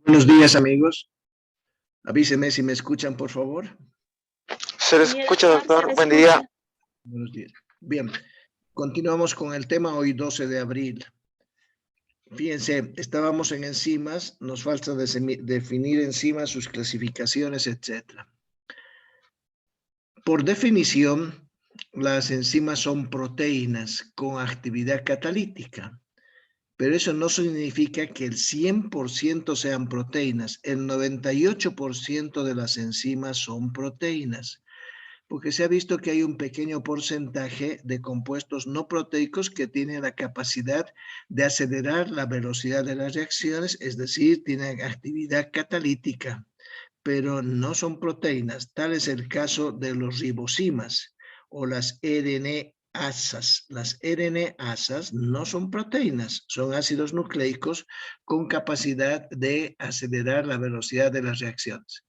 Buenos días, amigos. Avíseme si me escuchan, por favor. Se le escucha, doctor. Buen día. Buenos días. Bien, continuamos con el tema hoy, 12 de abril. Fíjense, estábamos en enzimas, nos falta definir enzimas, sus clasificaciones, etc. Por definición, las enzimas son proteínas con actividad catalítica. Pero eso no significa que el 100% sean proteínas. El 98% de las enzimas son proteínas, porque se ha visto que hay un pequeño porcentaje de compuestos no proteicos que tienen la capacidad de acelerar la velocidad de las reacciones, es decir, tienen actividad catalítica, pero no son proteínas. Tal es el caso de los ribosimas o las RNasas. Las RNasas no son proteínas, son ácidos nucleicos con capacidad de acelerar la velocidad de las reacciones.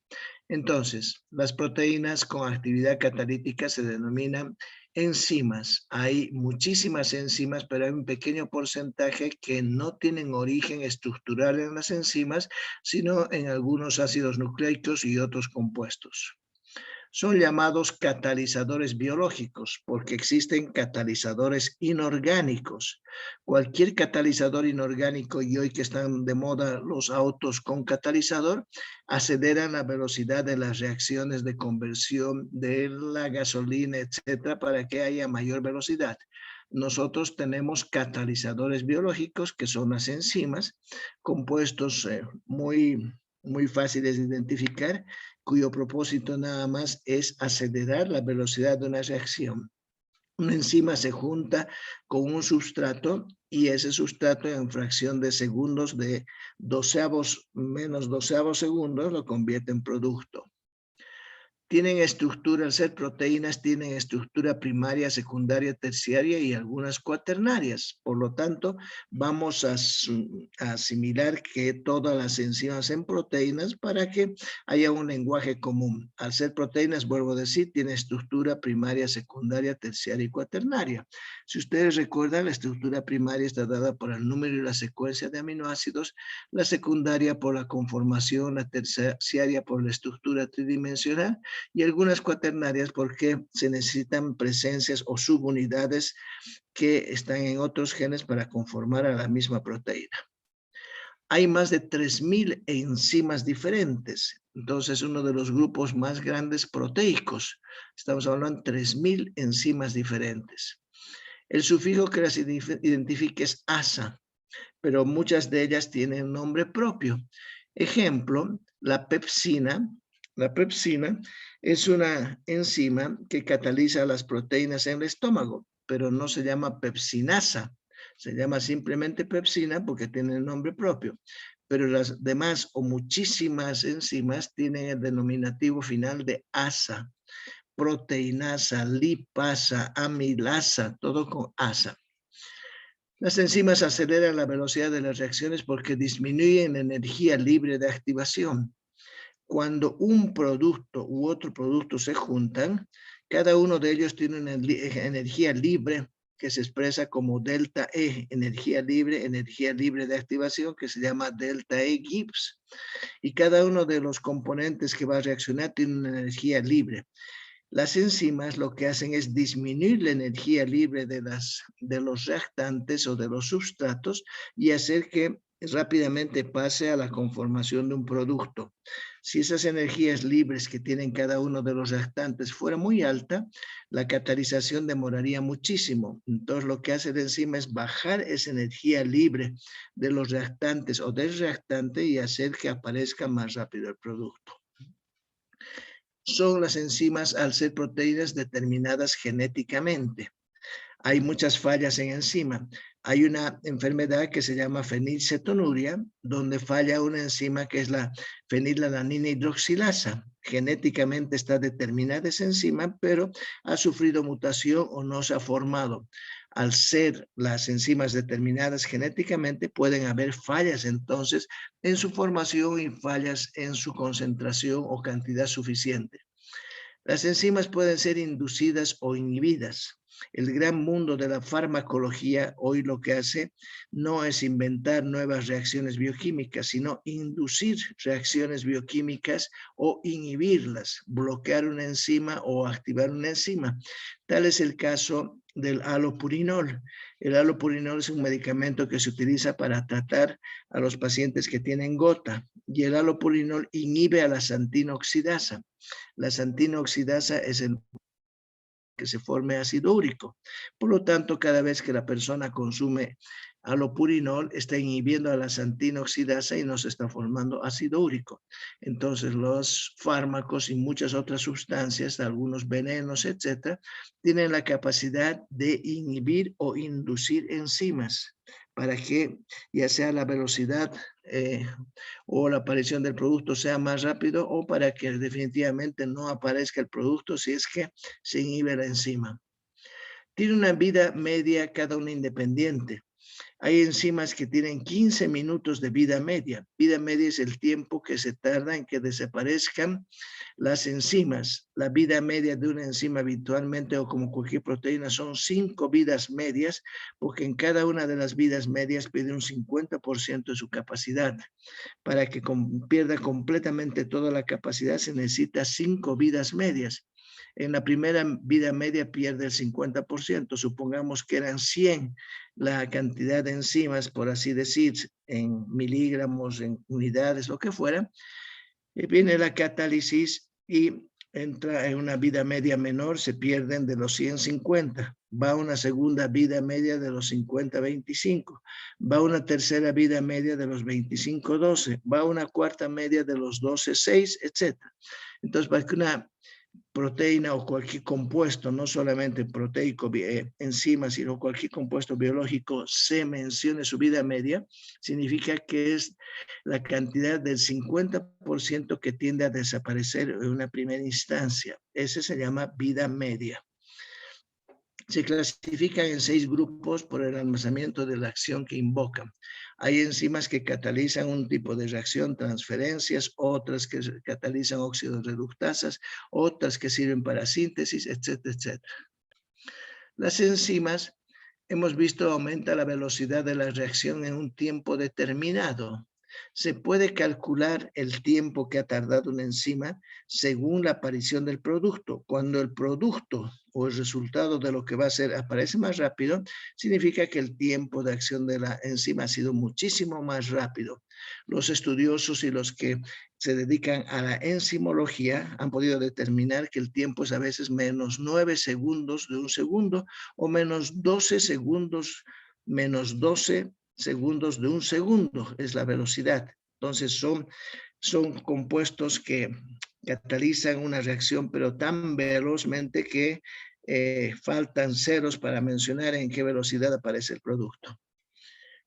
Entonces, las proteínas con actividad catalítica se denominan enzimas. Hay muchísimas enzimas, pero hay un pequeño porcentaje que no tienen origen estructural en las enzimas, sino en algunos ácidos nucleicos y otros compuestos. Son llamados catalizadores biológicos porque existen catalizadores inorgánicos. Cualquier catalizador inorgánico, y hoy que están de moda los autos con catalizador, aceleran la velocidad de las reacciones de conversión de la gasolina, etcétera, para que haya mayor velocidad. Nosotros tenemos catalizadores biológicos, que son las enzimas, compuestos muy fáciles de identificar, cuyo propósito nada más es acelerar la velocidad de una reacción. Una enzima se junta con un sustrato y ese sustrato en fracción de segundos, de doceavos menos doceavos segundos, lo convierte en producto. Tienen estructura, al ser proteínas, tienen estructura primaria, secundaria, terciaria y algunas cuaternarias. Por lo tanto, vamos a asimilar que todas las enzimas son proteínas para que haya un lenguaje común. Al ser proteínas, vuelvo a decir, tiene estructura primaria, secundaria, terciaria y cuaternaria. Si ustedes recuerdan, la estructura primaria está dada por el número y la secuencia de aminoácidos, la secundaria por la conformación, la terciaria por la estructura tridimensional, y algunas cuaternarias porque se necesitan presencias o subunidades que están en otros genes para conformar a la misma proteína. Hay más de 3.000 enzimas diferentes, entonces uno de los grupos más grandes proteicos. Estamos hablando de 3.000 enzimas diferentes. El sufijo que las identifica es asa, pero muchas de ellas tienen nombre propio. Ejemplo, la pepsina. La pepsina es una enzima que cataliza las proteínas en el estómago, pero no se llama pepsinasa. Se llama simplemente pepsina porque tiene el nombre propio. Pero las demás o muchísimas enzimas tienen el denominativo final de asa. Proteinasa, lipasa, amilasa, todo con asa. Las enzimas aceleran la velocidad de las reacciones porque disminuyen la energía libre de activación. Cuando un producto u otro producto se juntan, cada uno de ellos tiene una energía libre que se expresa como delta E, energía libre de activación, que se llama delta E Gibbs. Y cada uno de los componentes que va a reaccionar tiene una energía libre. Las enzimas lo que hacen es disminuir la energía libre de los reactantes o de los sustratos y hacer que rápidamente pase a la conformación de un producto. Si esas energías libres que tienen cada uno de los reactantes fuera muy alta, la catalización demoraría muchísimo. Entonces lo que hace la enzima es bajar esa energía libre de los reactantes o del reactante y hacer que aparezca más rápido el producto. Son las enzimas, al ser proteínas, determinadas genéticamente. Hay muchas fallas en enzima. Hay una enfermedad que se llama fenilcetonuria, donde falla una enzima que es la fenilalanina hidroxilasa. Genéticamente está determinada esa enzima, pero ha sufrido mutación o no se ha formado. Al ser las enzimas determinadas genéticamente, pueden haber fallas entonces en su formación y fallas en su concentración o cantidad suficiente. Las enzimas pueden ser inducidas o inhibidas. El gran mundo de la farmacología hoy lo que hace no es inventar nuevas reacciones bioquímicas, sino inducir reacciones bioquímicas o inhibirlas, bloquear una enzima o activar una enzima. Tal es el caso del alopurinol. El alopurinol es un medicamento que se utiliza para tratar a los pacientes que tienen gota y el alopurinol inhibe a la santina oxidasa. La santina oxidasa es el que se forme ácido úrico. Por lo tanto, cada vez que la persona consume alopurinol, está inhibiendo a la santina oxidasa y no se está formando ácido úrico. Entonces, los fármacos y muchas otras sustancias, algunos venenos, etcétera, tienen la capacidad de inhibir o inducir enzimas para que ya sea la velocidad o la aparición del producto sea más rápido o para que definitivamente no aparezca el producto si es que se inhibe la enzima. Tiene una vida media cada una independiente. Hay enzimas que tienen 15 minutos de vida media. Vida media es el tiempo que se tarda en que desaparezcan las enzimas. La vida media de una enzima habitualmente o como cualquier proteína son 5 vidas medias, porque en cada una de las vidas medias pierde un 50% de su capacidad. Para que pierda completamente toda la capacidad se necesita 5 vidas medias. En la primera vida media pierde el 50%, supongamos que eran 100 la cantidad de enzimas, por así decir, en miligramos, en unidades, lo que fuera, viene la catálisis y entra en una vida media menor, se pierden de los 150, va a una segunda vida media de los 50-25, va a una tercera vida media de los 25-12, va a una cuarta media de los 12-6, etc. Entonces, para que una proteína o cualquier compuesto, no solamente proteico, enzimas, sino cualquier compuesto biológico se mencione su vida media, significa que es la cantidad del 50% que tiende a desaparecer en una primera instancia. Ese se llama vida media. Se clasifican en 6 grupos por el almacenamiento de la acción que invocan. Hay enzimas que catalizan un tipo de reacción, transferencias, otras que catalizan óxidos reductasas, otras que sirven para síntesis, etcétera, etcétera. Las enzimas, hemos visto, aumenta la velocidad de la reacción en un tiempo determinado. Se puede calcular el tiempo que ha tardado una enzima según la aparición del producto. Cuando el producto o el resultado de lo que va a ser aparece más rápido, significa que el tiempo de acción de la enzima ha sido muchísimo más rápido. Los estudiosos y los que se dedican a la enzimología han podido determinar que el tiempo es a veces menos 9 segundos de un segundo o menos 12 segundos, menos 12 segundos de un segundo, es la velocidad. Entonces son compuestos que catalizan una reacción, pero tan velozmente que faltan ceros para mencionar en qué velocidad aparece el producto.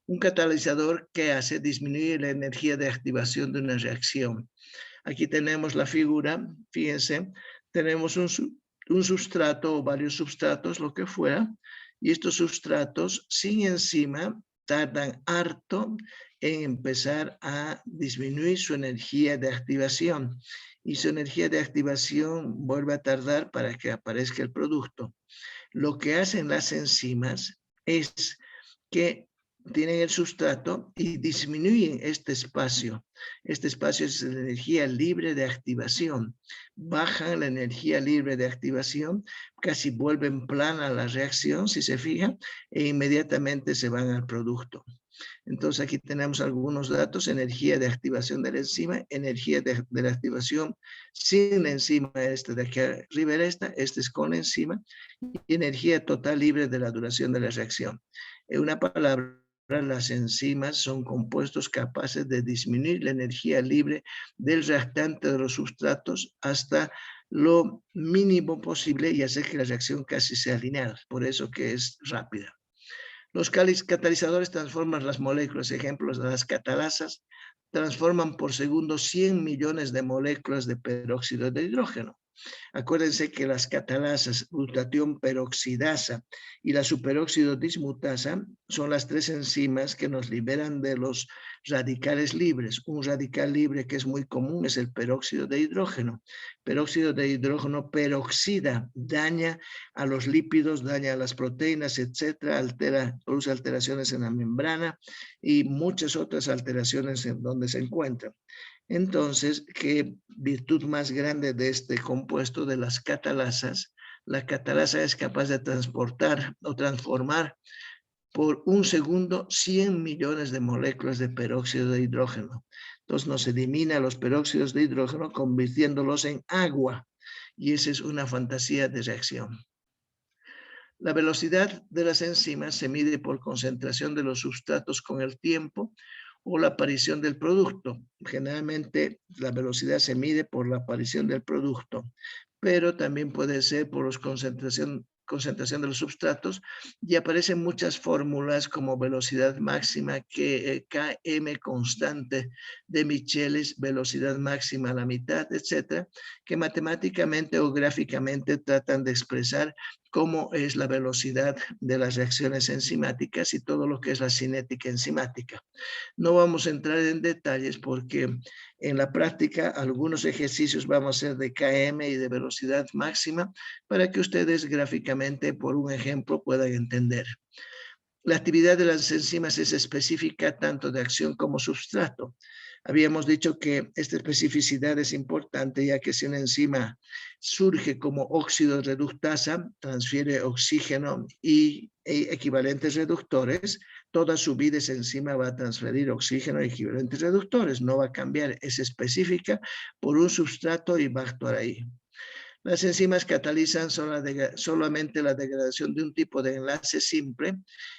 Un catalizador que hace disminuir la energía de activación de una reacción. Aquí tenemos la figura, fíjense, tenemos un sustrato o varios substratos, lo que fuera, y estos substratos sin enzima tardan harto en empezar a disminuir su energía de activación y su energía de activación vuelve a tardar para que aparezca el producto. Lo que hacen las enzimas es que tienen el sustrato y disminuyen este espacio. Este espacio es la energía libre de activación. Bajan la energía libre de activación, casi vuelven plana la reacción, si se fijan, e inmediatamente se van al producto. Entonces aquí tenemos algunos datos: energía de activación de la enzima, energía de la activación sin la enzima, esta de aquí arriba era esta es con enzima, y energía total libre de la duración de la reacción. En una palabra, las enzimas son compuestos capaces de disminuir la energía libre del reactante de los sustratos hasta lo mínimo posible y hacer que la reacción casi sea lineal, por eso que es rápida. Los catalizadores transforman las moléculas, ejemplos de las catalasas, transforman por segundo 100 millones de moléculas de peróxido de hidrógeno. Acuérdense que las catalasas, glutatión peroxidasa y la superóxido dismutasa, son las 3 enzimas que nos liberan de los radicales libres. Un radical libre que es muy común es el peróxido de hidrógeno. Peróxido de hidrógeno peroxida, daña a los lípidos, daña a las proteínas, etcétera, produce alteraciones en la membrana y muchas otras alteraciones en donde se encuentran. Entonces, ¿qué virtud más grande de este compuesto de las catalasas? La catalasa es capaz de transportar o transformar por un segundo 100 millones de moléculas de peróxido de hidrógeno. Entonces nos elimina los peróxidos de hidrógeno convirtiéndolos en agua. Y esa es una fantasía de reacción. La velocidad de las enzimas se mide por concentración de los sustratos con el tiempo o la aparición del producto. Generalmente la velocidad se mide por la aparición del producto, pero también puede ser por la concentración de los substratos, y aparecen muchas fórmulas como velocidad máxima, Km constante de Michelis, velocidad máxima a la mitad, etcétera, que matemáticamente o gráficamente tratan de expresar cómo es la velocidad de las reacciones enzimáticas y todo lo que es la cinética enzimática. No vamos a entrar en detalles porque en la práctica algunos ejercicios vamos a hacer de Km y de velocidad máxima para que ustedes gráficamente, por un ejemplo, puedan entender. La actividad de las enzimas es específica tanto de acción como substrato. Habíamos dicho que esta especificidad es importante ya que si una enzima surge como óxido reductasa, transfiere oxígeno y equivalentes reductores, toda su vida esa enzima va a transferir oxígeno y equivalentes reductores, no va a cambiar, es específica por un substrato y va a actuar ahí. Las enzimas catalizan solamente la degradación de un tipo de enlace simple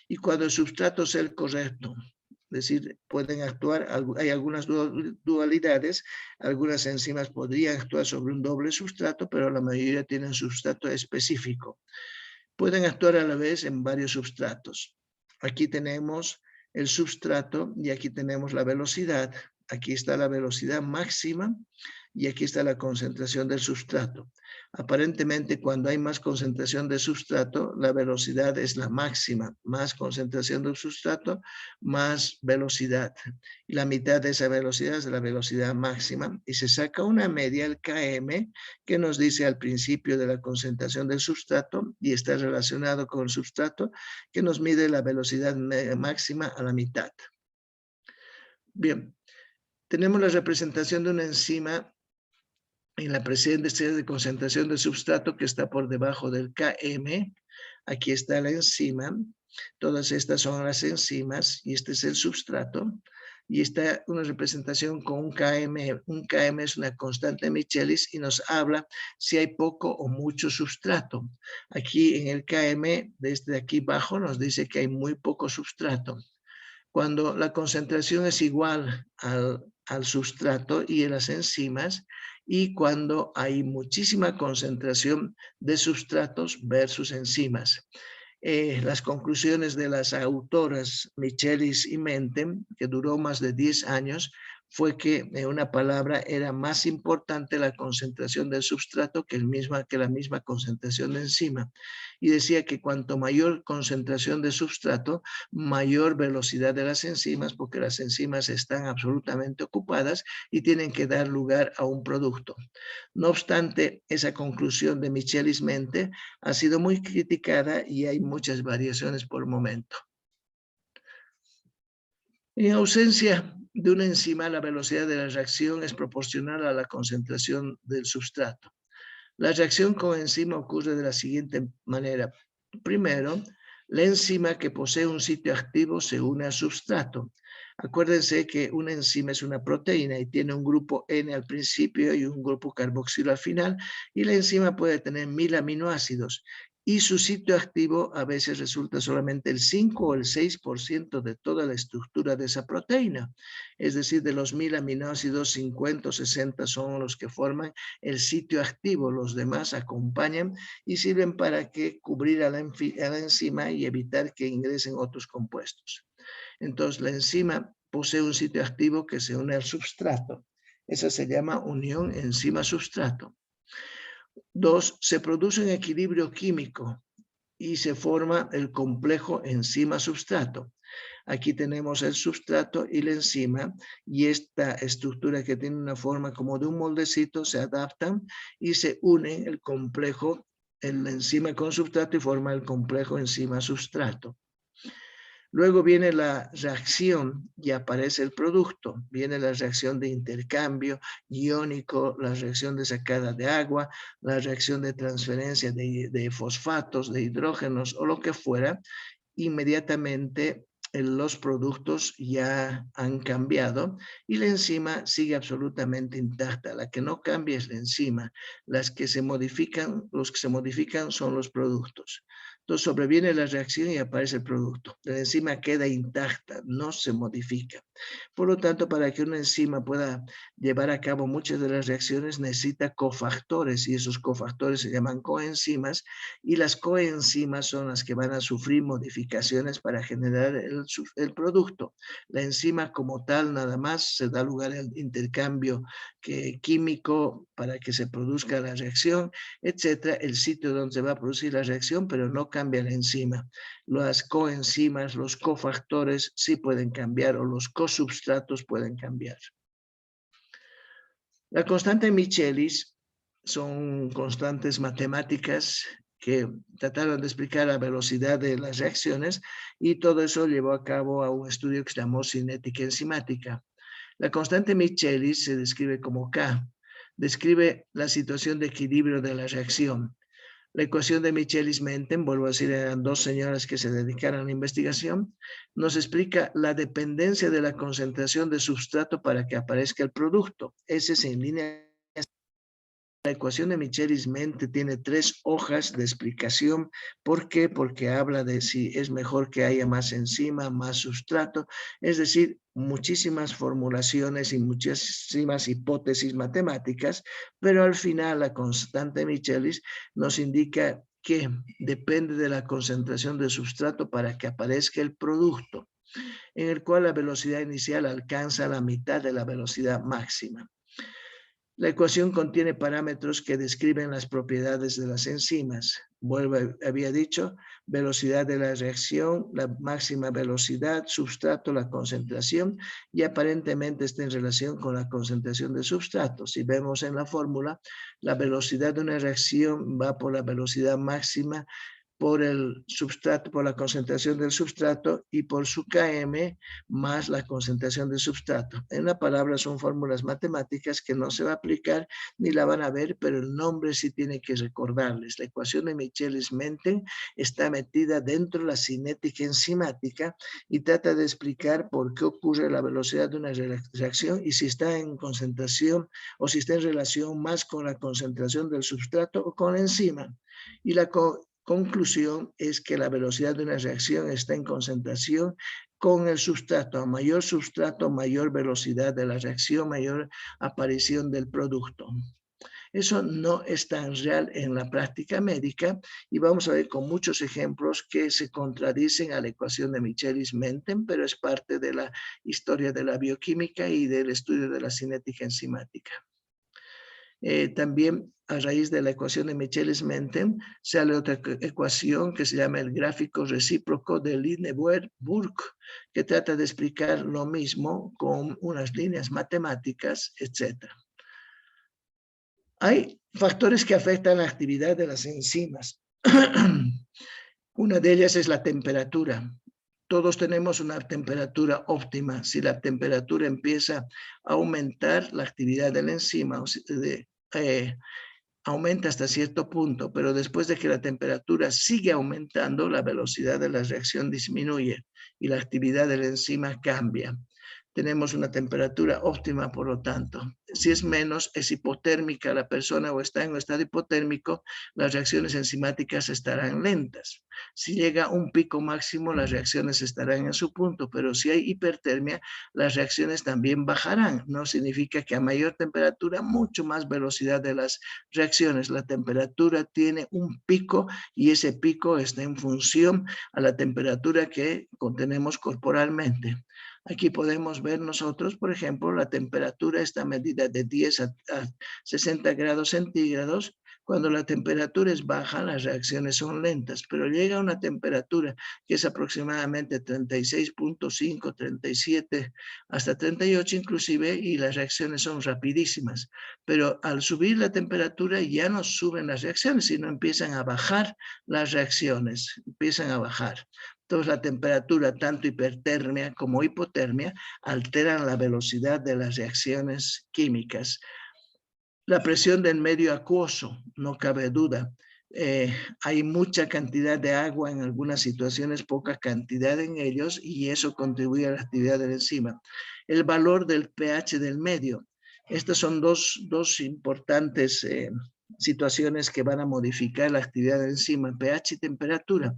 y cuando el sustrato es el correcto. Es decir, pueden actuar, hay algunas dualidades, algunas enzimas podrían actuar sobre un doble sustrato, pero la mayoría tienen sustrato específico. Pueden actuar a la vez en varios substratos. Aquí tenemos el substrato y aquí tenemos la velocidad. Aquí está la velocidad máxima y aquí está la concentración del substrato. Aparentemente, cuando hay más concentración de sustrato, la velocidad es la máxima. Más concentración del sustrato, más velocidad. Y la mitad de esa velocidad es la velocidad máxima. Y se saca una media, el Km, que nos dice al principio de la concentración del sustrato y está relacionado con el substrato, que nos mide la velocidad máxima a la mitad. Bien, tenemos la representación de una enzima en la presencia de concentración de sustrato que está por debajo del Km. Aquí está la enzima. Todas estas son las enzimas y este es el substrato. Y está una representación con un Km. Un Km es una constante Michelis y nos habla si hay poco o mucho substrato. Aquí en el Km, desde aquí abajo, nos dice que hay muy poco substrato. Cuando la concentración es igual al sustrato y en las enzimas, y cuando hay muchísima concentración de sustratos versus enzimas. Las conclusiones de las autoras Michelis y Mentem, que duró más de 10 años, fue que en una palabra era más importante la concentración del substrato que la misma concentración de enzima. Y decía que cuanto mayor concentración de substrato, mayor velocidad de las enzimas, porque las enzimas están absolutamente ocupadas y tienen que dar lugar a un producto. No obstante, esa conclusión de Michelis-Mente ha sido muy criticada y hay muchas variaciones por momento. En ausencia de una enzima, la velocidad de la reacción es proporcional a la concentración del substrato. La reacción con enzima ocurre de la siguiente manera. Primero, la enzima que posee un sitio activo se une al substrato. Acuérdense que una enzima es una proteína y tiene un grupo N al principio y un grupo carboxilo al final, y la enzima puede tener 1000 aminoácidos y su sitio activo a veces resulta solamente el 5 o el 6% de toda la estructura de esa proteína. Es decir, de los 1000 aminoácidos, 50 o 60 son los que forman el sitio activo, los demás acompañan y sirven para cubrir a la enzima y evitar que ingresen otros compuestos. Entonces, la enzima posee un sitio activo que se une al substrato. Esa se llama unión enzima-substrato. 2, se produce un equilibrio químico y se forma el complejo enzima-substrato. Aquí tenemos el substrato y la enzima, y esta estructura que tiene una forma como de un moldecito se adaptan y se unen el complejo, la enzima con substrato, y forma el complejo enzima-substrato. Luego viene la reacción y aparece el producto. Viene la reacción de intercambio iónico, la reacción de sacada de agua, la reacción de transferencia de fosfatos, de hidrógenos o lo que fuera. Inmediatamente los productos ya han cambiado y la enzima sigue absolutamente intacta. La que no cambia es la enzima. Los que se modifican son los productos. Entonces sobreviene la reacción y aparece el producto. La enzima queda intacta, no se modifica. Por lo tanto, para que una enzima pueda llevar a cabo muchas de las reacciones, necesita cofactores, y esos cofactores se llaman coenzimas, y las coenzimas son las que van a sufrir modificaciones para generar el producto. La enzima como tal nada más se da lugar al intercambio químico para que se produzca la reacción, etcétera, el sitio donde se va a producir la reacción, pero no cambia la enzima. Las coenzimas, los cofactores sí pueden cambiar, o los cosubstratos pueden cambiar. La constante Michelis son constantes matemáticas que trataron de explicar la velocidad de las reacciones, y todo eso llevó a cabo a un estudio que se llamó cinética enzimática. La constante Michelis se describe como K, describe la situación de equilibrio de la reacción. La ecuación de Michelis-Menten, vuelvo a decir, eran dos señoras que se dedicaron a la investigación, nos explica la dependencia de la concentración de sustrato para que aparezca el producto. Ese es en línea. La ecuación de Michelis-Menten tiene 3 hojas de explicación. ¿Por qué? Porque habla de si es mejor que haya más enzima, más sustrato, es decir, muchísimas formulaciones y muchísimas hipótesis matemáticas, pero al final la constante Michelis nos indica que depende de la concentración de sustrato para que aparezca el producto, en el cual la velocidad inicial alcanza la mitad de la velocidad máxima. La ecuación contiene parámetros que describen las propiedades de las enzimas. Había dicho, velocidad de la reacción, la máxima velocidad, substrato, la concentración, y aparentemente está en relación con la concentración de substrato. Si vemos en la fórmula, la velocidad de una reacción va por la velocidad máxima, por el substrato, por la concentración del substrato, y por su Km más la concentración del substrato. En la palabra son fórmulas matemáticas que no se va a aplicar ni la van a ver, pero el nombre sí tiene que recordarles. La ecuación de Michelis-Menten está metida dentro de la cinética enzimática y trata de explicar por qué ocurre la velocidad de una reacción y si está en concentración o si está en relación más con la concentración del substrato o con la enzima. Y la conclusión es que la velocidad de una reacción está en concentración con el sustrato. A mayor sustrato, mayor velocidad de la reacción, mayor aparición del producto. Eso no es tan real en la práctica médica, y vamos a ver con muchos ejemplos que se contradicen a la ecuación de Michelis-Menten, pero es parte de la historia de la bioquímica y del estudio de la cinética enzimática. También a raíz de la ecuación de Michelis-Menten sale otra ecuación que se llama el gráfico recíproco de Lineweaver-Burke, que trata de explicar lo mismo con unas líneas matemáticas, etc. Hay factores que afectan la actividad de las enzimas. Una de ellas es la temperatura. Todos tenemos una temperatura óptima. Si la temperatura empieza a aumentar, la actividad de la enzima aumenta hasta cierto punto, pero después de que la temperatura sigue aumentando, la velocidad de la reacción disminuye y la actividad de la enzima cambia. Tenemos una temperatura óptima, por lo tanto. Si es menos, es hipotérmica la persona o está en un estado hipotérmico, las reacciones enzimáticas estarán lentas. Si llega a un pico máximo, las reacciones estarán en su punto, pero si hay hipertermia, las reacciones también bajarán. No significa que a mayor temperatura, mucho más velocidad de las reacciones. La temperatura tiene un pico y ese pico está en función a la temperatura que contenemos corporalmente. Aquí podemos ver nosotros, por ejemplo, la temperatura está medida de 10 a 60 grados centígrados. Cuando la temperatura es baja, las reacciones son lentas, pero llega a una temperatura que es aproximadamente 36.5, 37, hasta 38 inclusive, y las reacciones son rapidísimas. Pero al subir la temperatura ya no suben las reacciones, sino empiezan a bajar las reacciones, empiezan a bajar. Entonces la temperatura, tanto hipertermia como hipotermia, alteran la velocidad de las reacciones químicas. La presión del medio acuoso, no cabe duda. Hay mucha cantidad de agua en algunas situaciones, poca cantidad en ellos, y eso contribuye a la actividad de la enzima. El valor del pH del medio. Estas son dos importantes situaciones que van a modificar la actividad de la enzima, pH y temperatura.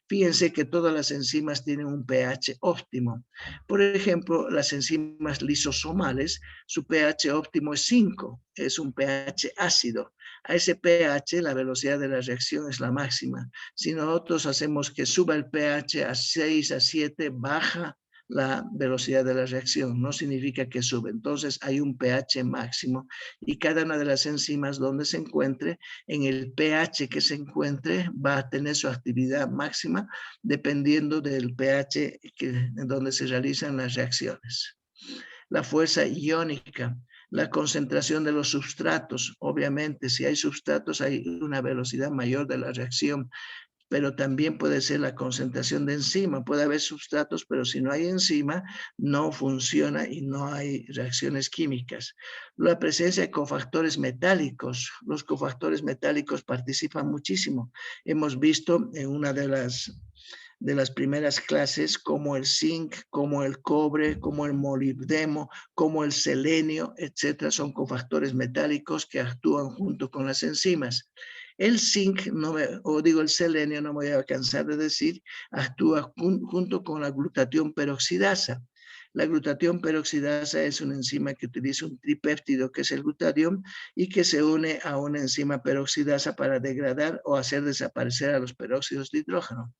Fíjense que todas las enzimas tienen un pH óptimo. Por ejemplo, las enzimas lisosomales, su pH óptimo es 5, es un pH ácido. A ese pH la velocidad de la reacción es la máxima. Si nosotros hacemos que suba el pH a 6, a 7, baja la velocidad de la reacción, no significa que sube. Entonces hay un pH máximo y cada una de las enzimas donde se encuentre, en el pH que se encuentre, va a tener su actividad máxima dependiendo del pH en donde se realizan las reacciones. La fuerza iónica, la concentración de los substratos. Obviamente, si hay substratos, hay una velocidad mayor de la reacción, pero también puede ser la concentración de enzima. Puede haber sustratos, pero si no hay enzima, no funciona y no hay reacciones químicas. La presencia de cofactores metálicos. Los cofactores metálicos participan muchísimo. Hemos visto en una de las primeras clases como el zinc, como el cobre, como el molibdeno, como el selenio, etcétera, son cofactores metálicos que actúan junto con las enzimas. El zinc, el selenio, no me voy a cansar de decir, actúa junto con la glutatión peroxidasa. La glutatión peroxidasa es una enzima que utiliza un tripéptido, que es el glutatión, y que se une a una enzima peroxidasa para degradar o hacer desaparecer a los peróxidos de hidrógeno.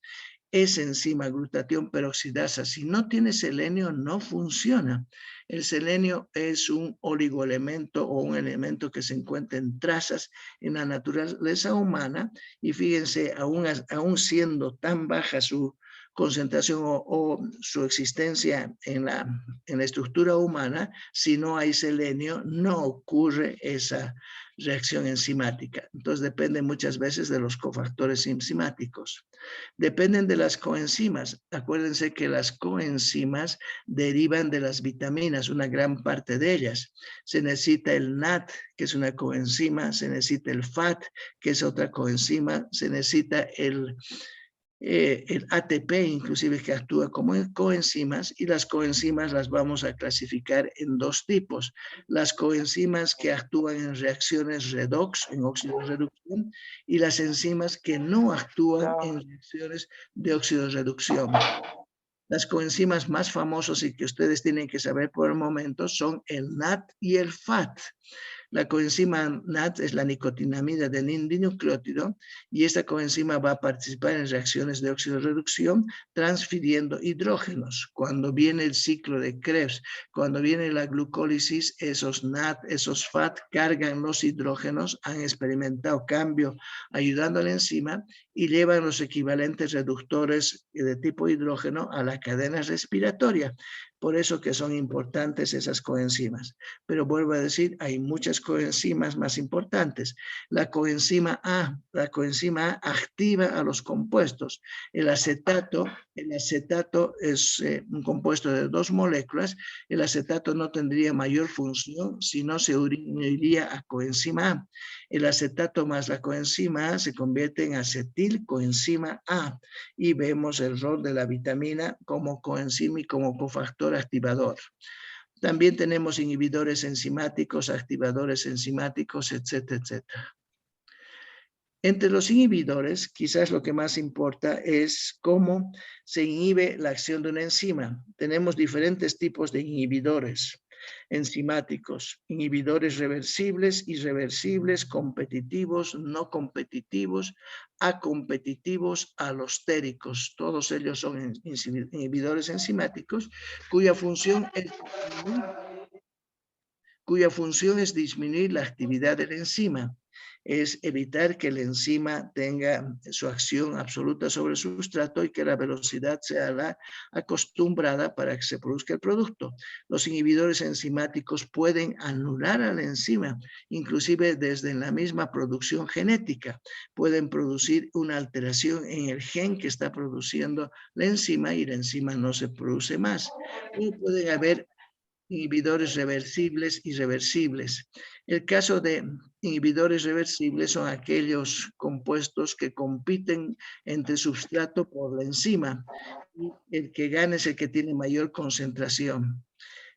Esa enzima glutatión peroxidasa, si no tiene selenio, no funciona. El selenio es un oligoelemento o un elemento que se encuentra en trazas en la naturaleza humana, y fíjense, aún siendo tan baja su concentración o su existencia en la estructura humana, si no hay selenio, no ocurre esa reacción enzimática. Entonces depende muchas veces de los cofactores enzimáticos. Dependen de las coenzimas. Acuérdense que las coenzimas derivan de las vitaminas, una gran parte de ellas. Se necesita el NAT, que es una coenzima, se necesita el FAT, que es otra coenzima, se necesita el ATP, inclusive, que actúa como coenzimas, y las coenzimas las vamos a clasificar en dos tipos. Las coenzimas que actúan en reacciones redox, en oxidorreducción, y las enzimas que no actúan en reacciones de oxidorreducción. Las coenzimas más famosas y que ustedes tienen que saber por el momento son el NAT y el FAT. La coenzima NAT es la nicotinamida del dinucleótido, y esta coenzima va a participar en reacciones de oxidorreducción transfiriendo hidrógenos. Cuando viene el ciclo de Krebs, cuando viene la glucólisis, esos NAT, esos FAT cargan los hidrógenos, han experimentado cambio ayudando a la enzima y llevan los equivalentes reductores de tipo hidrógeno a la cadena respiratoria. Por eso que son importantes esas coenzimas. Pero vuelvo a decir, hay muchas coenzimas más importantes. La coenzima A activa a los compuestos. El acetato es un compuesto de 2 moléculas. El acetato no tendría mayor función si no se uniría a coenzima A. El acetato más la coenzima A se convierte en acetilcoenzima A, y vemos el rol de la vitamina como coenzima y como cofactor activador. También tenemos inhibidores enzimáticos, activadores enzimáticos, etcétera, etcétera. Entre los inhibidores, quizás lo que más importa es cómo se inhibe la acción de una enzima. Tenemos diferentes tipos de inhibidores enzimáticos: inhibidores reversibles, irreversibles, competitivos, no competitivos, acompetitivos, alostéricos. Todos ellos son inhibidores enzimáticos cuya función es disminuir la actividad de la enzima. es evitar que la enzima tenga su acción absoluta sobre el sustrato y que la velocidad sea la acostumbrada para que se produzca el producto. Los inhibidores enzimáticos pueden anular a la enzima, inclusive desde la misma producción genética. Pueden producir una alteración en el gen que está produciendo la enzima y la enzima no se produce más. Y pueden haber inhibidores reversibles y reversibles. El caso de inhibidores reversibles son aquellos compuestos que compiten entre sustrato por la enzima y el que gana es el que tiene mayor concentración.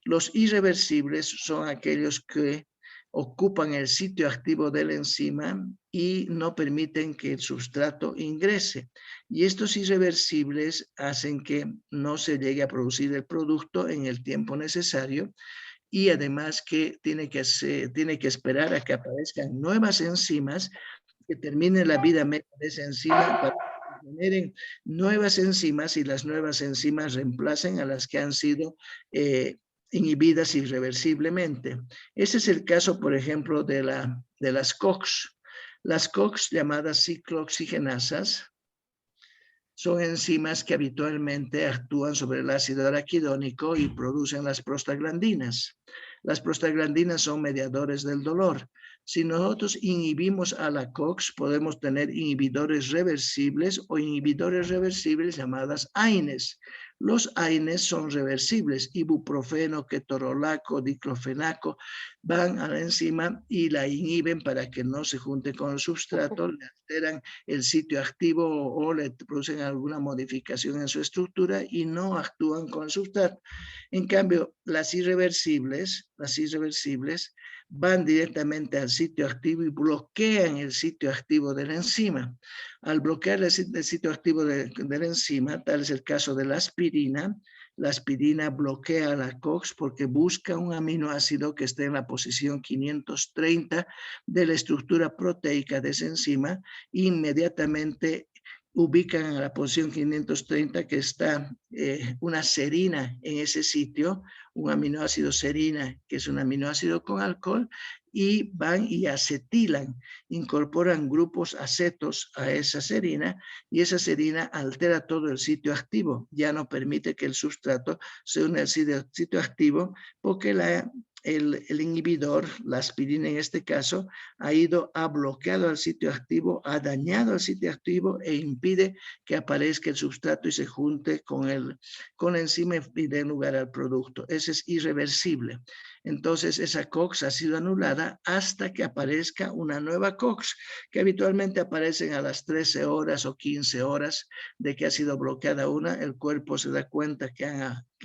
Los irreversibles son aquellos que ocupan el sitio activo de la enzima y no permiten que el sustrato ingrese. Y estos irreversibles hacen que no se llegue a producir el producto en el tiempo necesario y además que tiene que esperar a que aparezcan nuevas enzimas que termine la vida media de esa enzima para que generen nuevas enzimas y las nuevas enzimas reemplacen a las que han sido inhibidas irreversiblemente. Ese es el caso, por ejemplo, de las COX. Las COX, llamadas ciclooxigenasas, son enzimas que habitualmente actúan sobre el ácido araquidónico y producen las prostaglandinas. Las prostaglandinas son mediadores del dolor. Si nosotros inhibimos a la COX, podemos tener inhibidores reversibles o inhibidores reversibles llamadas AINES. Los AINES son reversibles, ibuprofeno, ketorolaco, diclofenaco, van a la enzima y la inhiben para que no se junte con el sustrato, le alteran el sitio activo o le producen alguna modificación en su estructura y no actúan con el sustrato. En cambio, las irreversibles van directamente al sitio activo y bloquean el sitio activo de la enzima. Al bloquear el sitio activo de la enzima, tal es el caso de la aspirina bloquea la COX porque busca un aminoácido que esté en la posición 530 de la estructura proteica de esa enzima e inmediatamente ubican en la posición 530 que está una serina en ese sitio, un aminoácido serina, que es un aminoácido con alcohol, y van y acetilan, incorporan grupos acetos a esa serina y esa serina altera todo el sitio activo, ya no permite que el sustrato se une al sitio activo porque el inhibidor, la aspirina en este caso, ha bloqueado al sitio activo, ha dañado al sitio activo e impide que aparezca el sustrato y se junte con la enzima y dé lugar al producto. Ese es irreversible. Entonces esa COX ha sido anulada hasta que aparezca una nueva COX, que habitualmente aparecen a las 13 horas o 15 horas de que ha sido bloqueada una. El cuerpo se da cuenta que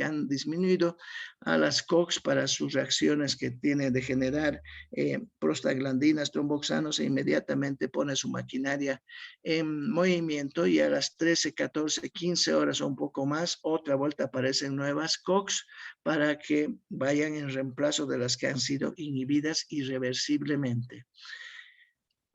han disminuido a las COX para sus reacciones que tiene de generar prostaglandinas, tromboxanos e inmediatamente pone su maquinaria en movimiento y a las 13, 14, 15 horas o un poco más, otra vuelta aparecen nuevas COX para que vayan en reemplazo de las que han sido inhibidas irreversiblemente.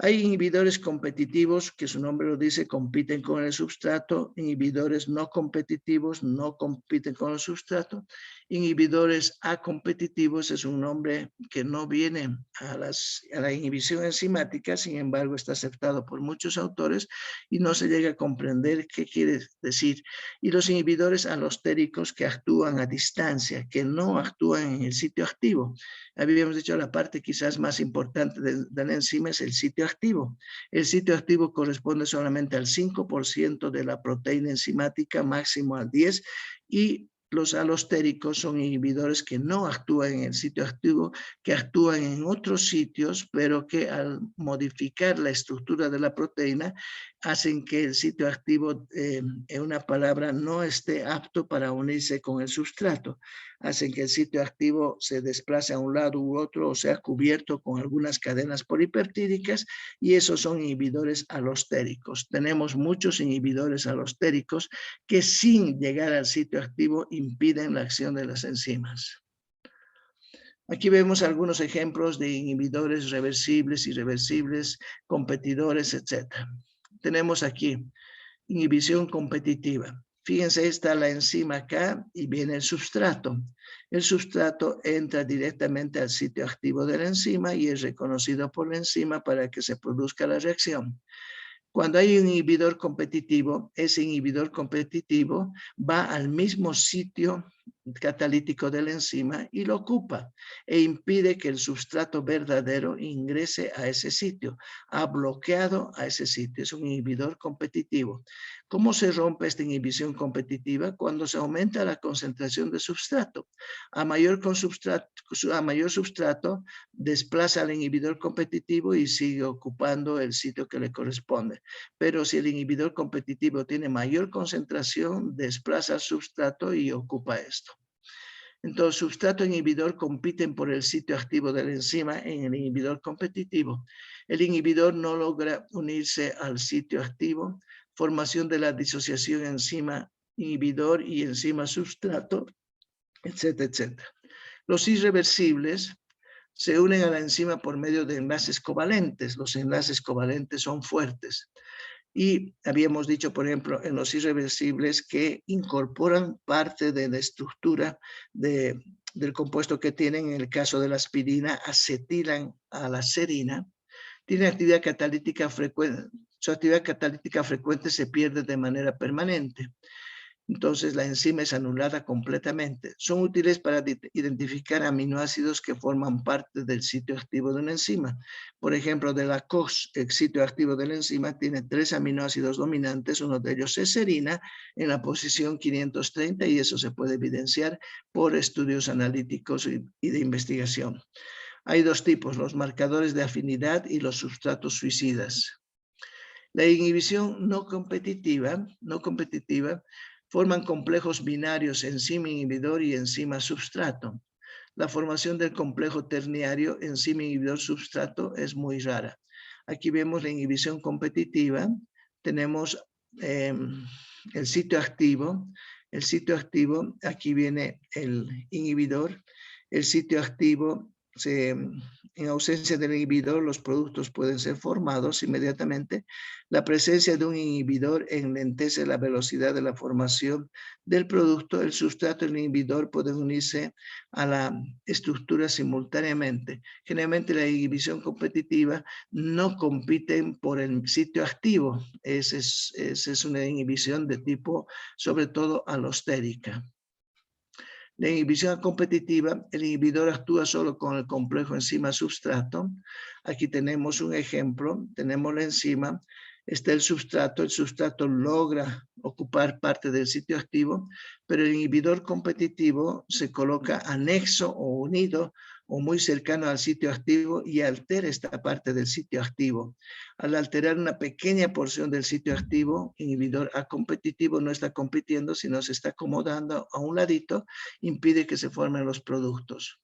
Hay inhibidores competitivos, que su nombre lo dice, compiten con el substrato. Inhibidores no competitivos no compiten con el substrato. Inhibidores acompetitivos es un nombre que no viene a la inhibición enzimática, sin embargo está aceptado por muchos autores y no se llega a comprender qué quiere decir. Y los inhibidores alostéricos que actúan a distancia, que no actúan en el sitio activo. Habíamos dicho la parte quizás más importante de la enzima es el sitio activo. El sitio activo corresponde solamente al 5% de la proteína enzimática, máximo al 10%, y los alostéricos son inhibidores que no actúan en el sitio activo, que actúan en otros sitios, pero que al modificar la estructura de la proteína hacen que el sitio activo, en una palabra, no esté apto para unirse con el sustrato. Hacen que el sitio activo se desplace a un lado u otro o sea cubierto con algunas cadenas polipeptídicas y esos son inhibidores alostéricos. Tenemos muchos inhibidores alostéricos que sin llegar al sitio activo impiden la acción de las enzimas. Aquí vemos algunos ejemplos de inhibidores reversibles, irreversibles, competidores, etc. Tenemos aquí inhibición competitiva. Fíjense, está la enzima acá y viene el substrato. El substrato entra directamente al sitio activo de la enzima y es reconocido por la enzima para que se produzca la reacción. Cuando hay un inhibidor competitivo, ese inhibidor competitivo va al mismo sitio catalítico de la enzima y lo ocupa e impide que el sustrato verdadero ingrese a ese sitio. Ha bloqueado a ese sitio. Es un inhibidor competitivo. ¿Cómo se rompe esta inhibición competitiva? Cuando se aumenta la concentración de substrato. A mayor substrato, desplaza al inhibidor competitivo y sigue ocupando el sitio que le corresponde. Pero si el inhibidor competitivo tiene mayor concentración, desplaza al substrato y ocupa esto. Entonces, substrato e inhibidor compiten por el sitio activo de la enzima en el inhibidor competitivo. El inhibidor no logra unirse al sitio activo, formación de la disociación enzima-inhibidor y enzima-substrato, etcétera, etcétera. Los irreversibles se unen a la enzima por medio de enlaces covalentes. Los enlaces covalentes son fuertes. Y habíamos dicho, por ejemplo, en los irreversibles que incorporan parte de la estructura del compuesto que tienen. En el caso de la aspirina, acetilan a la serina. Tiene actividad catalítica frecuente. Su actividad catalítica frecuente se pierde de manera permanente. Entonces la enzima es anulada completamente. Son útiles para identificar aminoácidos que forman parte del sitio activo de una enzima. Por ejemplo, de la COX, el sitio activo de la enzima tiene 3 aminoácidos dominantes, uno de ellos es serina, en la posición 530, y eso se puede evidenciar por estudios analíticos y de investigación. Hay 2 tipos, los marcadores de afinidad y los sustratos suicidas. La inhibición no competitiva forman complejos binarios enzima inhibidor y enzima substrato. La formación del complejo terciario enzima inhibidor substrato es muy rara. Aquí vemos la inhibición competitiva. Tenemos el sitio activo. El sitio activo, aquí viene el inhibidor. El sitio activo en ausencia del inhibidor, los productos pueden ser formados inmediatamente. La presencia de un inhibidor enlentece la velocidad de la formación del producto. El sustrato y el inhibidor pueden unirse a la estructura simultáneamente. Generalmente la inhibición competitiva no compiten por el sitio activo. Esa es una inhibición de tipo, sobre todo, alostérica. La inhibición competitiva, el inhibidor actúa solo con el complejo enzima-substrato. Aquí tenemos un ejemplo, tenemos la enzima, está el substrato logra ocupar parte del sitio activo, pero el inhibidor competitivo se coloca anexo o unido o muy cercano al sitio activo y altera esta parte del sitio activo. Al alterar una pequeña porción del sitio activo, inhibidor competitivo no está compitiendo, sino se está acomodando a un ladito, impide que se formen los productos.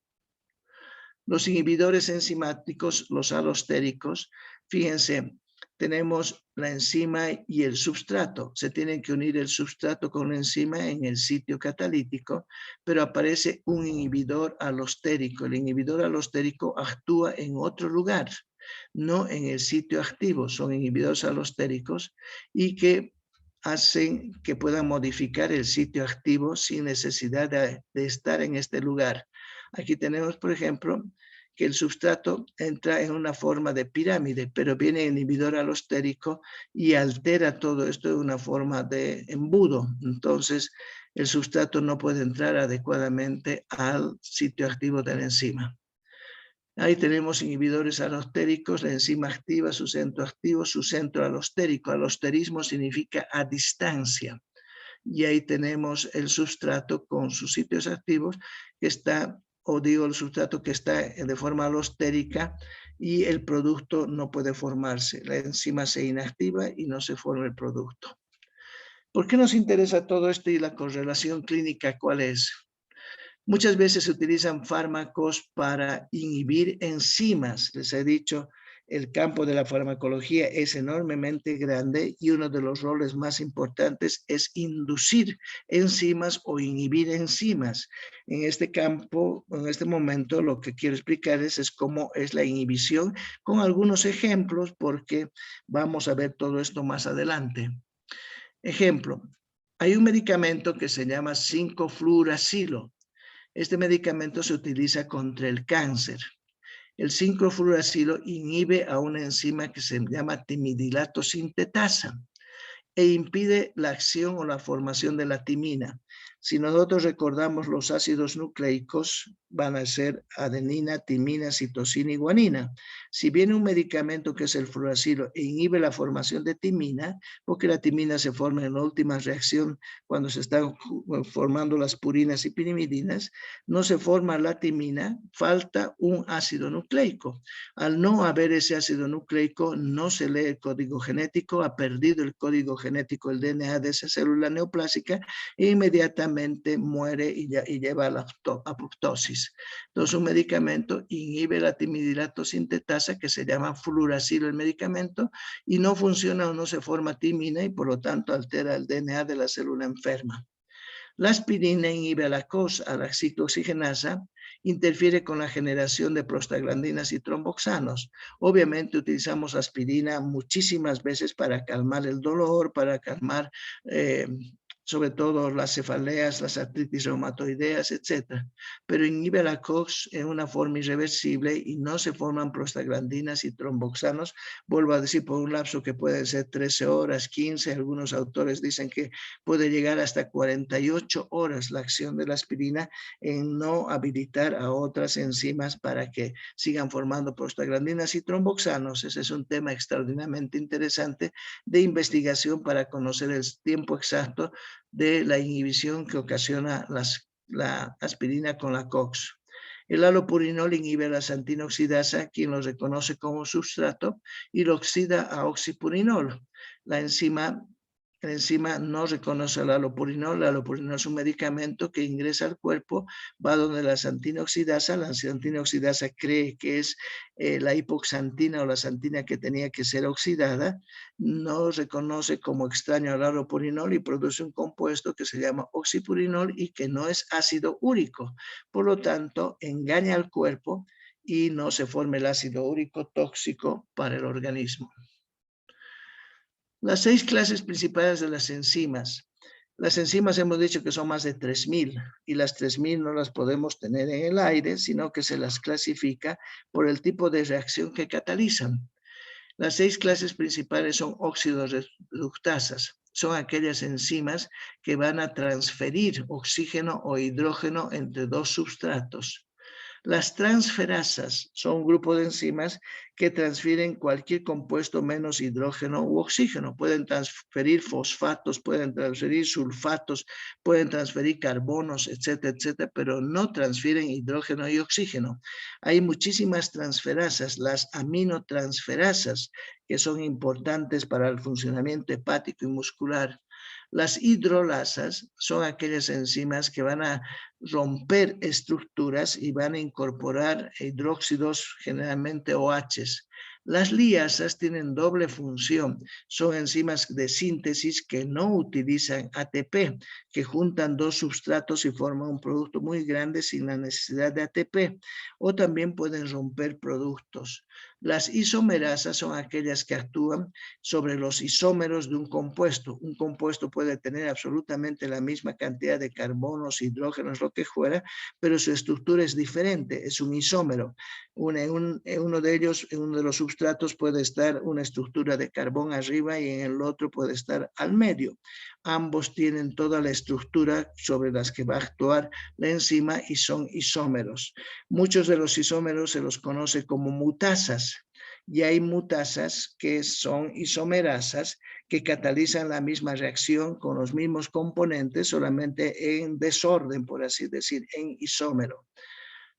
Los inhibidores enzimáticos, los alostéricos, fíjense, tenemos la enzima y el substrato. Se tienen que unir el substrato con la enzima en el sitio catalítico, pero aparece un inhibidor alostérico. El inhibidor alostérico actúa en otro lugar, no en el sitio activo. Son inhibidores alostéricos y que hacen que puedan modificar el sitio activo sin necesidad de estar en este lugar. Aquí tenemos, por ejemplo, que el substrato entra en una forma de pirámide, pero viene el inhibidor alostérico y altera todo esto de una forma de embudo. Entonces, el substrato no puede entrar adecuadamente al sitio activo de la enzima. Ahí tenemos inhibidores alostéricos, la enzima activa, su centro activo, su centro alostérico. Alosterismo significa a distancia. Y ahí tenemos el substrato con sus sitios activos que está, o digo el substrato que está de forma alostérica y el producto no puede formarse. La enzima se inactiva y no se forma el producto. ¿Por qué nos interesa todo esto y la correlación clínica cuál es? Muchas veces se utilizan fármacos para inhibir enzimas. Les he dicho, el campo de la farmacología es enormemente grande y uno de los roles más importantes es inducir enzimas o inhibir enzimas. En este campo, en este momento, lo que quiero explicar es cómo es la inhibición con algunos ejemplos, porque vamos a ver todo esto más adelante. Ejemplo, Hay un medicamento que se llama 5-fluoracilo. Este medicamento se utiliza contra el cáncer. El 5-fluoracilo inhibe a una enzima que se llama timidilato sintetasa e impide la acción o la formación de la timina. Si nosotros recordamos los ácidos nucleicos, van a ser adenina, timina, citosina y guanina. Si viene un medicamento que es el fluoracilo e inhibe la formación de timina, porque la timina se forma en la última reacción cuando se están formando las purinas y pirimidinas, no se forma la timina, falta un ácido nucleico. Al no haber ese ácido nucleico, no se lee el código genético, ha perdido el código genético, el DNA de esa célula neoplásica, e inmediatamente muere y lleva a la apoptosis. Entonces, un medicamento inhibe la timidilato sintetasa, que se llama fluoracilo el medicamento, y no funciona o no se forma timina y por lo tanto altera el DNA de la célula enferma. La aspirina inhibe a la ciclooxigenasa, interfiere con la generación de prostaglandinas y tromboxanos. Obviamente utilizamos aspirina muchísimas veces para calmar el dolor, para calmar sobre todo las cefaleas, las artritis reumatoideas, etc. Pero inhibe la COX en una forma irreversible y no se forman prostaglandinas y tromboxanos, vuelvo a decir, por un lapso que puede ser 13 horas, 15, algunos autores dicen que puede llegar hasta 48 horas la acción de la aspirina en no habilitar a otras enzimas para que sigan formando prostaglandinas y tromboxanos. Ese es un tema extraordinariamente interesante de investigación para conocer el tiempo exacto de la inhibición que ocasiona la aspirina con la COX. El alopurinol inhibe la xantina oxidasa, quien lo reconoce como substrato, y lo oxida a oxipurinol. La enzima no reconoce el alopurinol. El alopurinol es un medicamento que ingresa al cuerpo, va donde la xantina oxidasa. La xantina oxidasa cree que es la hipoxantina o la xantina que tenía que ser oxidada. No reconoce como extraño al alopurinol y produce un compuesto que se llama oxipurinol y que no es ácido úrico. Por lo tanto, engaña al cuerpo y no se forma el ácido úrico tóxico para el organismo. Las 6 clases principales de las enzimas. Las enzimas hemos dicho que son más de 3.000 y las 3.000 no las podemos tener en el aire, sino que se las clasifica por el tipo de reacción que catalizan. Las 6 clases principales son oxidorreductasas. Son aquellas enzimas que van a transferir oxígeno o hidrógeno entre dos substratos. Las transferasas son un grupo de enzimas que transfieren cualquier compuesto menos hidrógeno u oxígeno. Pueden transferir fosfatos, pueden transferir sulfatos, pueden transferir carbonos, etcétera, etcétera, pero no transfieren hidrógeno y oxígeno. Hay muchísimas transferasas, las aminotransferasas, que son importantes para el funcionamiento hepático y muscular. Las hidrolasas son aquellas enzimas que van a romper estructuras y van a incorporar hidróxidos, generalmente OHs. Las liasas tienen doble función. Son enzimas de síntesis que no utilizan ATP, que juntan dos substratos y forman un producto muy grande sin la necesidad de ATP. O también pueden romper productos. Las isomerasas son aquellas que actúan sobre los isómeros de un compuesto. Un compuesto puede tener absolutamente la misma cantidad de carbonos, hidrógenos, lo que fuera, pero su estructura es diferente, es un isómero. En uno de ellos, en uno de los substratos puede estar una estructura de carbón arriba y en el otro puede estar al medio. Ambos tienen toda la estructura sobre las que va a actuar la enzima y son isómeros. Muchos de los isómeros se los conoce como mutasas. Y hay mutasas que son isomerasas que catalizan la misma reacción con los mismos componentes, solamente en desorden, por así decir, en isómero.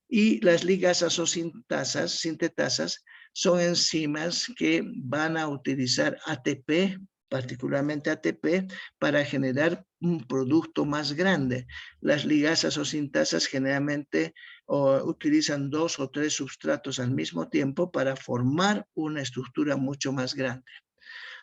Y las ligasas o sintetasas son enzimas que van a utilizar ATP, particularmente ATP, para generar un producto más grande. Las ligasas o sintasas generalmente utilizan 2 o 3 substratos al mismo tiempo para formar una estructura mucho más grande.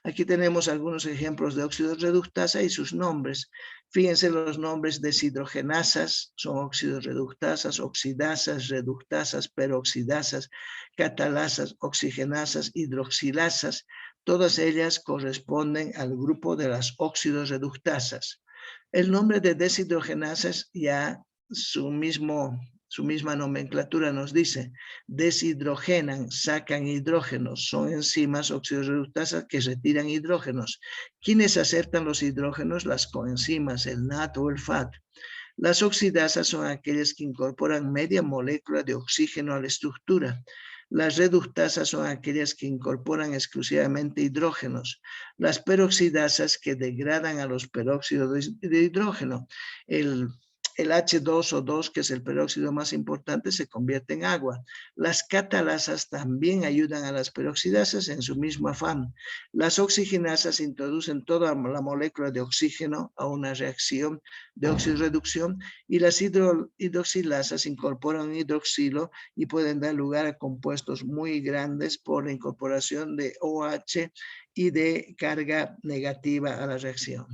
Aquí tenemos algunos ejemplos de óxidos reductasa y sus nombres. Fíjense los nombres: deshidrogenasas, son óxidos reductasas, oxidasas, reductasas, peroxidasas, catalasas, oxigenasas, hidroxilasas. Todas ellas corresponden al grupo de las óxidos reductasas. El nombre de deshidrogenasas ya su misma nomenclatura nos dice, deshidrogenan, sacan hidrógenos, son enzimas oxidorreductasas que retiran hidrógenos. ¿Quiénes aceptan los hidrógenos? Las coenzimas, el NAT o el FAT. Las oxidasas son aquellas que incorporan media molécula de oxígeno a la estructura. Las reductasas son aquellas que incorporan exclusivamente hidrógenos. Las peroxidasas que degradan a los peróxidos de hidrógeno. El H2O2, que es el peróxido más importante, se convierte en agua. Las catalasas también ayudan a las peroxidasas en su mismo afán. Las oxigenasas introducen toda la molécula de oxígeno a una reacción de oxidorreducción y las hidroxilasas incorporan hidroxilo y pueden dar lugar a compuestos muy grandes por la incorporación de OH y de carga negativa a la reacción.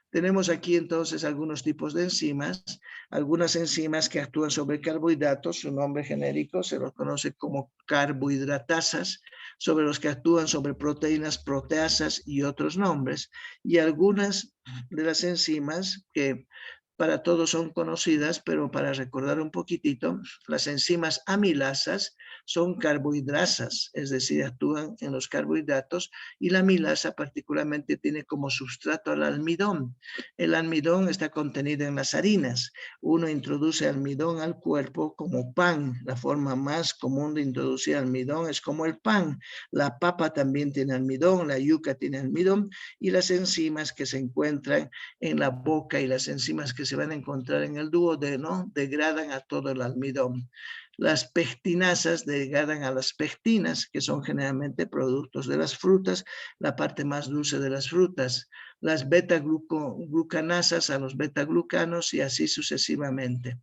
Tenemos aquí entonces algunos tipos de enzimas, algunas enzimas que actúan sobre carbohidratos, su nombre genérico se los conoce como carbohidratasas, sobre los que actúan sobre proteínas, proteasas y otros nombres, y algunas de las enzimas que para todos son conocidas, pero para recordar un poquitito, las enzimas amilasas son carbohidrasas, es decir, actúan en los carbohidratos, y la amilasa particularmente tiene como sustrato al almidón. El almidón está contenido en las harinas. Uno introduce almidón al cuerpo como pan. La forma más común de introducir almidón es como el pan. La papa también tiene almidón, la yuca tiene almidón, y las enzimas que se encuentran en la boca y las enzimas que se van a encontrar en el duodeno degradan a todo el almidón. Las pectinasas degradan a las pectinas, que son generalmente productos de las frutas, la parte más dulce de las frutas. Las beta-glucanasas a los beta-glucanos y así sucesivamente.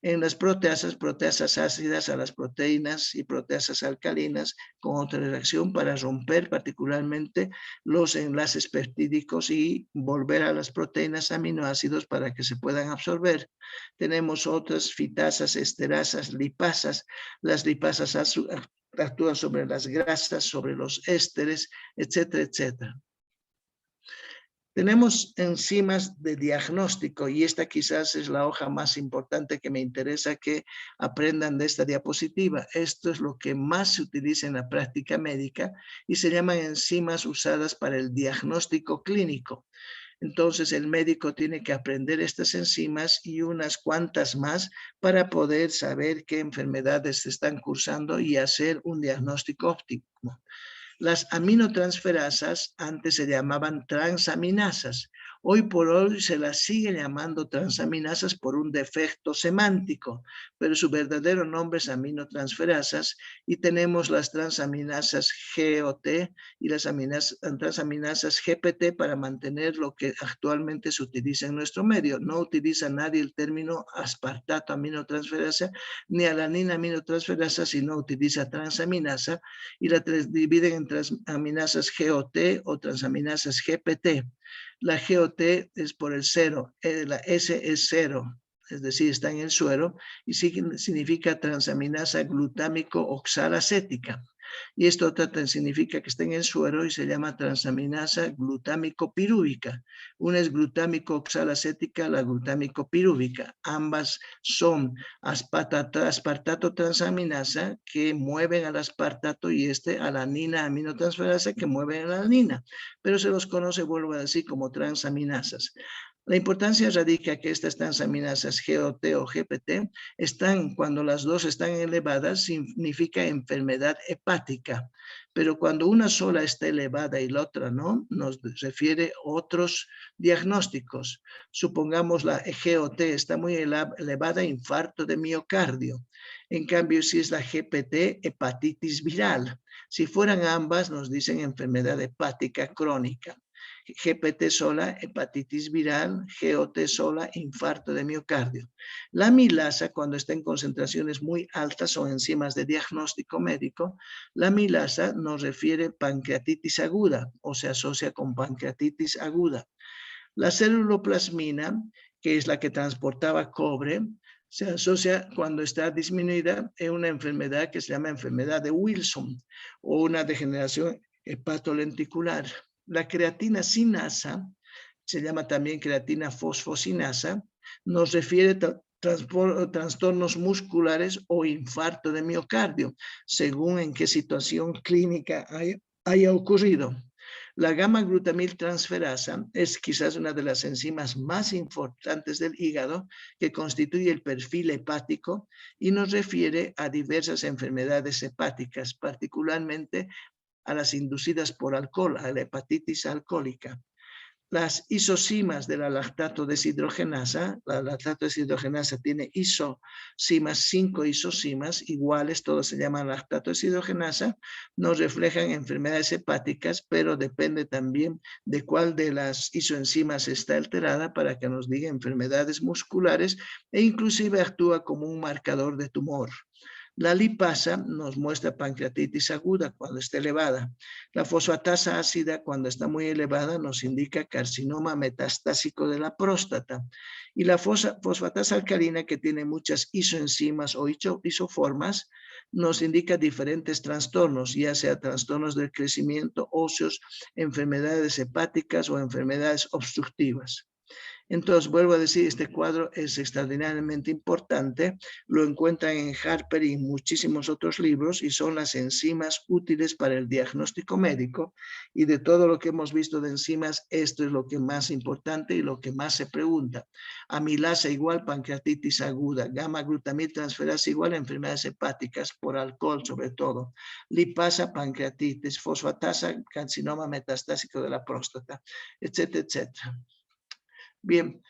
En las proteasas ácidas a las proteínas y proteasas alcalinas con otra reacción para romper particularmente los enlaces peptídicos y volver a las proteínas aminoácidos para que se puedan absorber. Tenemos otras fitasas, esterasas, lipasas. Las lipasas actúan sobre las grasas, sobre los ésteres, etcétera, etcétera. Tenemos enzimas de diagnóstico y esta quizás es la hoja más importante que me interesa que aprendan de esta diapositiva. Esto es lo que más se utiliza en la práctica médica y se llaman enzimas usadas para el diagnóstico clínico. Entonces el médico tiene que aprender estas enzimas y unas cuantas más para poder saber qué enfermedades se están cursando y hacer un diagnóstico óptimo. Las aminotransferasas antes se llamaban transaminasas. Hoy por hoy se las sigue llamando transaminasas por un defecto semántico, pero su verdadero nombre es aminotransferasas y tenemos las transaminasas GOT y las transaminasas GPT para mantener lo que actualmente se utiliza en nuestro medio. No utiliza nadie el término aspartato aminotransferasa ni alanina aminotransferasa, sino utiliza transaminasa y la dividen en transaminasas GOT o transaminasas GPT. La GOT es por el cero, la S es cero, es decir, está en el suero, y significa transaminasa glutámico oxalacética. Y esto significa que está en el suero y se llama transaminasa glutámico pirúvica. Una es glutámico oxalacética, la glutámico pirúvica. Ambas son aspartato transaminasa que mueven al aspartato y alanina aminotransferasa que mueven a la alanina. Pero se los conoce, vuelvo a decir, como transaminasas. La importancia radica que estas transaminasas GOT o GPT están, cuando las dos están elevadas, significa enfermedad hepática, pero cuando una sola está elevada y la otra no, nos refiere a otros diagnósticos. Supongamos la GOT está muy elevada, infarto de miocardio. En cambio, si es la GPT, hepatitis viral. Si fueran ambas, nos dicen enfermedad hepática crónica. GPT sola, hepatitis viral, GOT sola, infarto de miocardio. La amilasa, cuando está en concentraciones muy altas, son enzimas de diagnóstico médico. La amilasa nos refiere pancreatitis aguda o se asocia con pancreatitis aguda. La celuloplasmina, que es la que transportaba cobre, se asocia cuando está disminuida en una enfermedad que se llama enfermedad de Wilson o una degeneración hepatolenticular. La creatina sinasa, se llama también creatina fosfocinasa, nos refiere a trastornos musculares o infarto de miocardio, según en qué situación clínica haya ocurrido. La gamma-glutamil transferasa es quizás una de las enzimas más importantes del hígado que constituye el perfil hepático y nos refiere a diversas enfermedades hepáticas, particularmente a las inducidas por alcohol, a la hepatitis alcohólica. Las isocimas de la lactato deshidrogenasa, la lactato deshidrogenasa tiene isocimas, 5 isocimas iguales, todos se llaman lactato deshidrogenasa, nos reflejan enfermedades hepáticas, pero depende también de cuál de las isoenzimas está alterada para que nos diga enfermedades musculares e inclusive actúa como un marcador de tumor. La lipasa nos muestra pancreatitis aguda cuando está elevada. La fosfatasa ácida cuando está muy elevada nos indica carcinoma metastásico de la próstata. Y la fosfatasa alcalina, que tiene muchas isoenzimas o isoformas, nos indica diferentes trastornos, ya sea trastornos del crecimiento óseos, enfermedades hepáticas o enfermedades obstructivas. Entonces, vuelvo a decir, este cuadro es extraordinariamente importante, lo encuentran en Harper y en muchísimos otros libros y son las enzimas útiles para el diagnóstico médico y de todo lo que hemos visto de enzimas, esto es lo que más importante y lo que más se pregunta. Amilasa igual pancreatitis aguda, gamma-glutamil transferasa igual enfermedades hepáticas por alcohol sobre todo, lipasa pancreatitis, fosfatasa carcinoma metastásico de la próstata, etcétera, etcétera. Bien,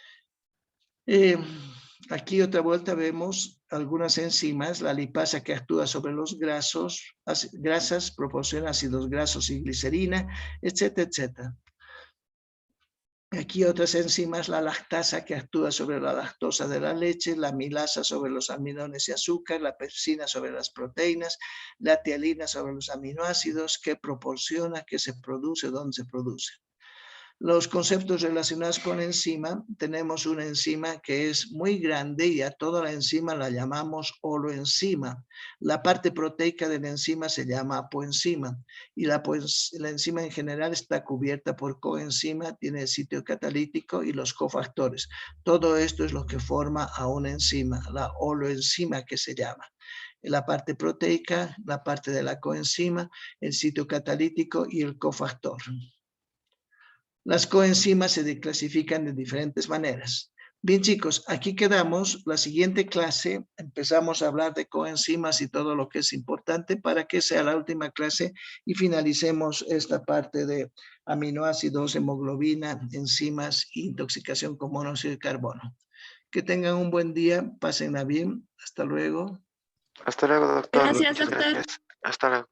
aquí otra vuelta vemos algunas enzimas, la lipasa que actúa sobre los grasas, proporciona ácidos grasos y glicerina, etcétera, etcétera. Aquí otras enzimas, la lactasa que actúa sobre la lactosa de la leche, la amilasa sobre los almidones y azúcar, la pepsina sobre las proteínas, la tialina sobre los aminoácidos, que proporciona, que se produce, dónde se produce. Los conceptos relacionados con enzima, tenemos una enzima que es muy grande y a toda la enzima la llamamos holoenzima. La parte proteica de la enzima se llama apoenzima y la enzima en general está cubierta por coenzima, tiene el sitio catalítico y los cofactores. Todo esto es lo que forma a una enzima, la holoenzima que se llama. La parte proteica, la parte de la coenzima, el sitio catalítico y el cofactor. Las coenzimas se clasifican de diferentes maneras. Bien, chicos, aquí quedamos. La siguiente clase empezamos a hablar de coenzimas y todo lo que es importante para que sea la última clase y finalicemos esta parte de aminoácidos, hemoglobina, enzimas e intoxicación con monóxido de carbono. Que tengan un buen día, pásenla bien. Hasta luego. Hasta luego, doctor. Gracias, Muchas doctor. gracias. Hasta luego.